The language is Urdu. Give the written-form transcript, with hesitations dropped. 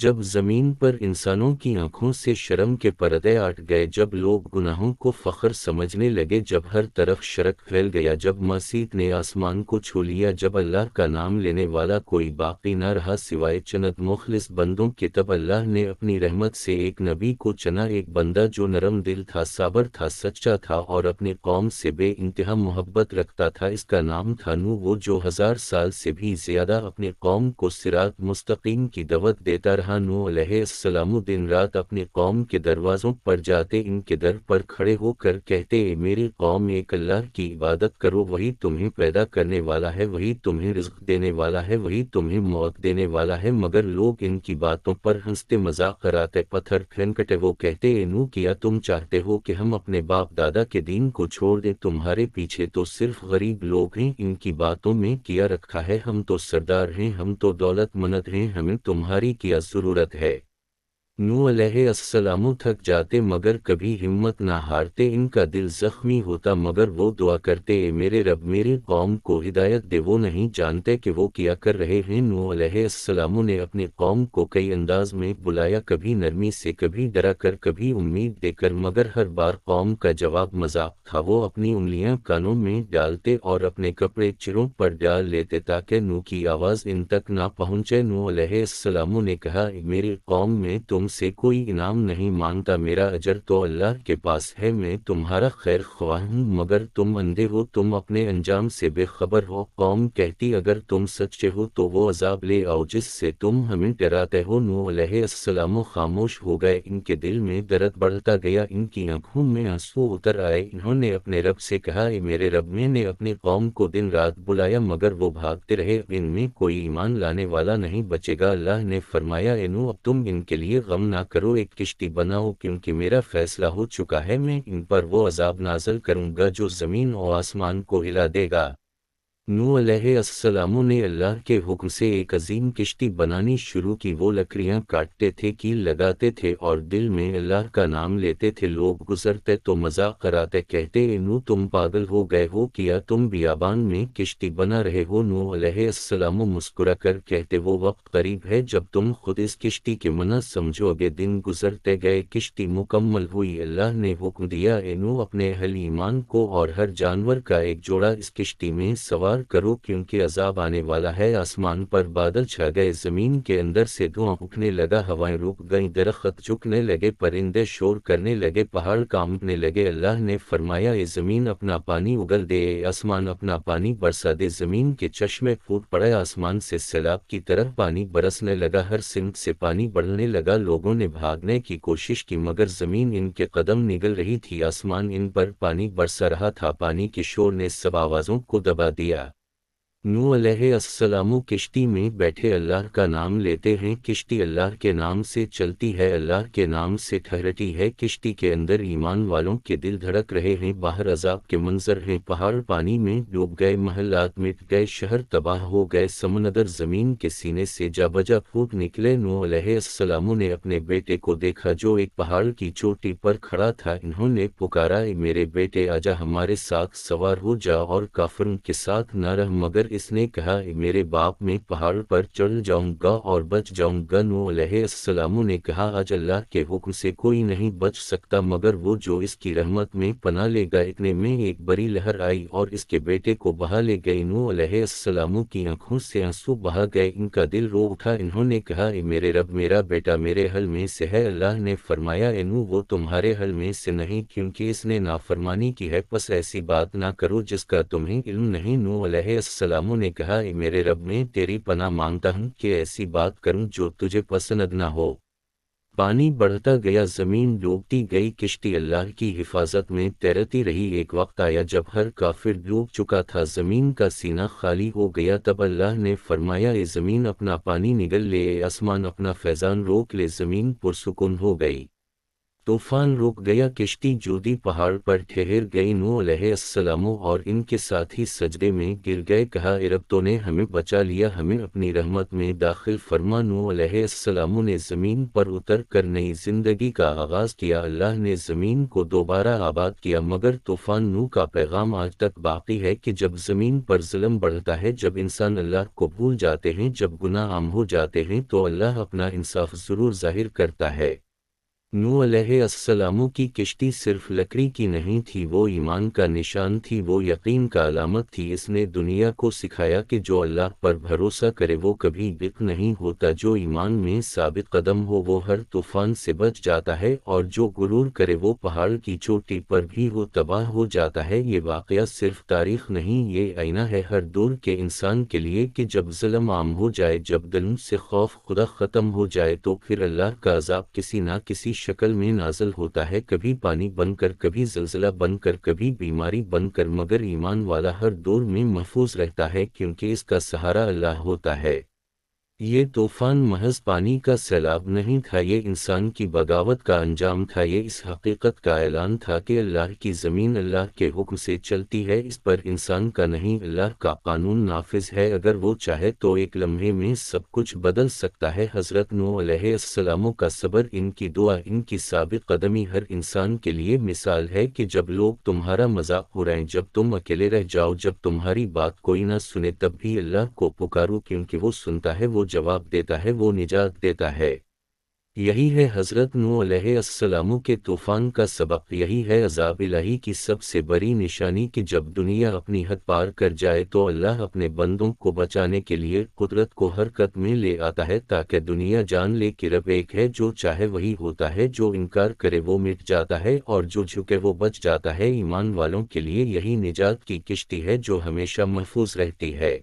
جب زمین پر انسانوں کی آنکھوں سے شرم کے پردے ہٹ گئے، جب لوگ گناہوں کو فخر سمجھنے لگے، جب ہر طرف شرک پھیل گیا، جب مسیح نے آسمان کو چھو لیا، جب اللہ کا نام لینے والا کوئی باقی نہ رہا سوائے چند مخلص بندوں کے، تب اللہ نے اپنی رحمت سے ایک نبی کو چنا، ایک بندہ جو نرم دل تھا، صابر تھا، سچا تھا اور اپنی قوم سے بے انتہا محبت رکھتا تھا۔ اس کا نام تھا نوح، وہ جو 1000 سال سے بھی زیادہ اپنی قوم کو صراط مستقیم کی دعوت دیتا رہا۔ نوح علیہ السلام دن رات اپنی قوم کے دروازوں پر جاتے، ان کے در پر کھڑے ہو کر کہتے، اے میری قوم، ایک اللہ کی عبادت کرو، وہی تمہیں پیدا کرنے والا ہے، وہی تمہیں رزق دینے والا ہے، وہی تمہیں موت دینے والا ہے۔ مگر لوگ ان کی باتوں پر ہنستے، مذاق کراتے، پتھر پھینکتے۔ وہ کہتے، اے نوح، کیا تم چاہتے ہو کہ ہم اپنے باپ دادا کے دین کو چھوڑ دیں؟ تمہارے پیچھے تو صرف غریب لوگ ہیں، ان کی باتوں میں کیا رکھا ہے؟ ہم تو سردار ہیں، ہم تو دولت مند ہیں، ہمیں تمہاری کیا ضرورت ہے؟ نوح علیہ السلام تھک جاتے مگر کبھی ہمت نہ ہارتے، ان کا دل زخمی ہوتا مگر وہ دعا کرتے، اے میرے رب، میری قوم کو ہدایت دے، وہ نہیں جانتے کہ وہ کیا کر رہے ہیں۔ نوح علیہ السلام نے اپنی قوم کو کئی انداز میں بلایا، کبھی نرمی سے، کبھی ڈرا کر، کبھی امید دے کر، مگر ہر بار قوم کا جواب مذاق تھا۔ وہ اپنی انگلیاں کانوں میں ڈالتے اور اپنے کپڑے چروں پر ڈال لیتے تاکہ نوح کی آواز ان تک نہ پہنچے۔ نوح علیہ السلام نے کہا، اے میری قوم، میں تم سے کوئی انعام نہیں مانگتا، میرا اجر تو اللہ کے پاس ہے، میں تمہارا خیر خواہ ہوں، مگر تم اندھے ہو، تم اپنے انجام سے بے خبر ہو۔ قوم کہتی، اگر تم سچے ہو تو وہ عذاب لے آؤ جس سے تم ہمیں ڈراتے ہو۔ نوح علیہ السلام خاموش ہو گئے، ان کے دل میں درد بڑھتا گیا، ان کی آنکھوں میں آنسو اتر آئے۔ انہوں نے اپنے رب سے کہا، اے میرے رب، میں نے اپنی قوم کو دن رات بلایا مگر وہ بھاگتے رہے، ان میں کوئی ایمان لانے والا نہیں بچے گا۔ اللہ نے فرمایا، اے نوح، اب تم ان کے لیے غم نہ کرو، ایک کشتی بناؤ، کیونکہ میرا فیصلہ ہو چکا ہے، میں ان پر وہ عذاب نازل کروں گا جو زمین و آسمان کو ہلا دے گا۔ نوح علیہ السلام نے اللہ کے حکم سے ایک عظیم کشتی بنانی شروع کی۔ وہ لکڑیاں کاٹتے تھے، کیل لگاتے تھے اور دل میں اللہ کا نام لیتے تھے۔ لوگ گزرتے تو مذاق کراتے، کہتے، اے نوح، تم پاگل ہو گئے ہو کیا؟ تم بیابان میں کشتی بنا رہے ہو؟ نوح علیہ السلام مسکرا کر کہتے، وہ وقت قریب ہے جب تم خود اس کشتی کے منع سمجھو گے۔ دن گزرتے گئے، کشتی مکمل ہوئی۔ اللہ نے حکم دیا، اے نوح، اپنے اہل ایمان کو اور ہر جانور کا ایک جوڑا اس کشتی میں سوار کرو، کیونکہ عذاب آنے والا ہے۔ آسمان پر بادل چھا گئے، زمین کے اندر سے دھواں اٹھنے لگا، ہوائیں رک گئیں، درخت جھکنے لگے، پرندے شور کرنے لگے، پہاڑ کانپنے لگے۔ اللہ نے فرمایا، اے زمین اپنا پانی اگل دے، اے آسمان اپنا پانی برسا دے۔ زمین کے چشمے پھوٹ پڑے، آسمان سے سیلاب کی طرح پانی برسنے لگا، ہر سمت سے پانی بڑھنے لگا۔ لوگوں نے بھاگنے کی کوشش کی مگر زمین ان کے قدم نگل رہی تھی، آسمان ان پر پانی برسا رہا تھا، پانی کے شور نے سب آوازوں کو دبا دیا۔ نوح علیہ السلام کشتی میں بیٹھے اللہ کا نام لیتے ہیں، کشتی اللہ کے نام سے چلتی ہے، اللہ کے نام سے ٹھہرتی ہے۔ کشتی کے اندر ایمان والوں کے دل دھڑک رہے ہیں، باہر عذاب کے منظر ہیں، پہاڑ پانی میں ڈوب گئے، محلات مٹ گئے، شہر تباہ ہو گئے، سمندر زمین کے سینے سے جا بجا پھوٹ نکلے۔ نوح علیہ السلام نے اپنے بیٹے کو دیکھا جو ایک پہاڑ کی چوٹی پر کھڑا تھا، انہوں نے پکارا، اے میرے بیٹے، آجا ہمارے ساتھ سوار ہو جا اور کافروں کے ساتھ نہ رہ، مگر اس نے کہا، اے میرے باپ، میں پہاڑ پر چڑھ جاؤں گا اور بچ جاؤں گا۔ نوح علیہ السلام نے کہا، آج اللہ کے حکم سے کوئی نہیں بچ سکتا مگر وہ جو اس کی رحمت میں پناہ لے گا۔ اتنے میں ایک بڑی لہر آئی اور اس کے بیٹے کو بہا لے گئی۔ نوح علیہ السلام کی آنکھوں سے آنسو بہا گئے، ان کا دل رو اٹھا، انہوں نے کہا، اے میرے رب، میرا بیٹا میرے حل میں سے ہے۔ اللہ نے فرمایا، اے نوح، وہ تمہارے حل میں سے نہیں، کیونکہ اس نے نافرمانی کی ہے، پس ایسی بات نہ کرو جس کا تمہیں علم نہیں۔ نوح علیہ السلام نے کہا، اے میرے رب، میں تیری پناہ مانگتا ہوں کہ ایسی بات کروں جو تجھے پسند نہ ہو۔ پانی بڑھتا گیا، زمین ڈوبتی گئی، کشتی اللہ کی حفاظت میں تیرتی رہی۔ ایک وقت آیا جب ہر کافر ڈوب چکا تھا، زمین کا سینہ خالی ہو گیا، تب اللہ نے فرمایا، اے زمین اپنا پانی نگل لے، اے آسمان اپنا فیضان روک لے۔ زمین پرسکون ہو گئی، طوفان رک گیا، کشتی جودی پہاڑ پر ٹھہر گئی، نوح علیہ السلام اور ان کے ساتھی سجدے میں گر گئے، کہا اے رب تو نے ہمیں بچا لیا، ہمیں اپنی رحمت میں داخل فرما۔ نوح علیہ السلام نے زمین پر اتر کر نئی زندگی کا آغاز کیا، اللہ نے زمین کو دوبارہ آباد کیا، مگر طوفان نوح کا پیغام آج تک باقی ہے کہ جب زمین پر ظلم بڑھتا ہے، جب انسان اللہ کو بھول جاتے ہیں، جب گناہ عام ہو جاتے ہیں تو اللہ اپنا انصاف ضرور ظاہر کرتا ہے۔ نوح علیہ السلام کی کشتی صرف لکڑی کی نہیں تھی، وہ ایمان کا نشان تھی، وہ یقین کا علامت تھی۔ اس نے دنیا کو سکھایا کہ جو اللہ پر بھروسہ کرے وہ کبھی غرق نہیں ہوتا، جو ایمان میں ثابت قدم ہو وہ ہر طوفان سے بچ جاتا ہے، اور جو غرور کرے وہ پہاڑ کی چوٹی پر بھی ہو تباہ ہو جاتا ہے۔ یہ واقعہ صرف تاریخ نہیں، یہ آئینہ ہے ہر دور کے انسان کے لیے کہ جب ظلم عام ہو جائے، جب دلوں سے خوف خدا ختم ہو جائے تو پھر اللہ کا عذاب کسی نہ کسی شکل میں نازل ہوتا ہے، کبھی پانی بن کر، کبھی زلزلہ بن کر، کبھی بیماری بن کر، مگر ایمان والا ہر دور میں محفوظ رہتا ہے کیونکہ اس کا سہارا اللہ ہوتا ہے۔ یہ طوفان محض پانی کا سیلاب نہیں تھا، یہ انسان کی بغاوت کا انجام تھا، یہ اس حقیقت کا اعلان تھا کہ اللہ کی زمین اللہ کے حکم سے چلتی ہے، اس پر انسان کا نہیں اللہ کا قانون نافذ ہے، اگر وہ چاہے تو ایک لمحے میں سب کچھ بدل سکتا ہے۔ حضرت نوح علیہ السلام کا صبر، ان کی دعا، ان کی ثابت قدمی ہر انسان کے لیے مثال ہے کہ جب لوگ تمہارا مذاق اڑائیں، جب تم اکیلے رہ جاؤ، جب تمہاری بات کوئی نہ سنے، تب بھی اللہ کو پکارو کیونکہ وہ سنتا ہے، وہ جواب دیتا ہے، وہ نجات دیتا ہے۔ یہی ہے حضرت نوح علیہ السلام کے طوفان کا سبق، یہی ہے عذاب الہی کی سب سے بڑی نشانی کہ جب دنیا اپنی حد پار کر جائے تو اللہ اپنے بندوں کو بچانے کے لیے قدرت کو حرکت میں لے آتا ہے تاکہ دنیا جان لے کہ رب ایک ہے، جو چاہے وہی ہوتا ہے، جو انکار کرے وہ مٹ جاتا ہے اور جو جھکے وہ بچ جاتا ہے۔ ایمان والوں کے لیے یہی نجات کی کشتی ہے جو ہمیشہ محفوظ رہتی ہے۔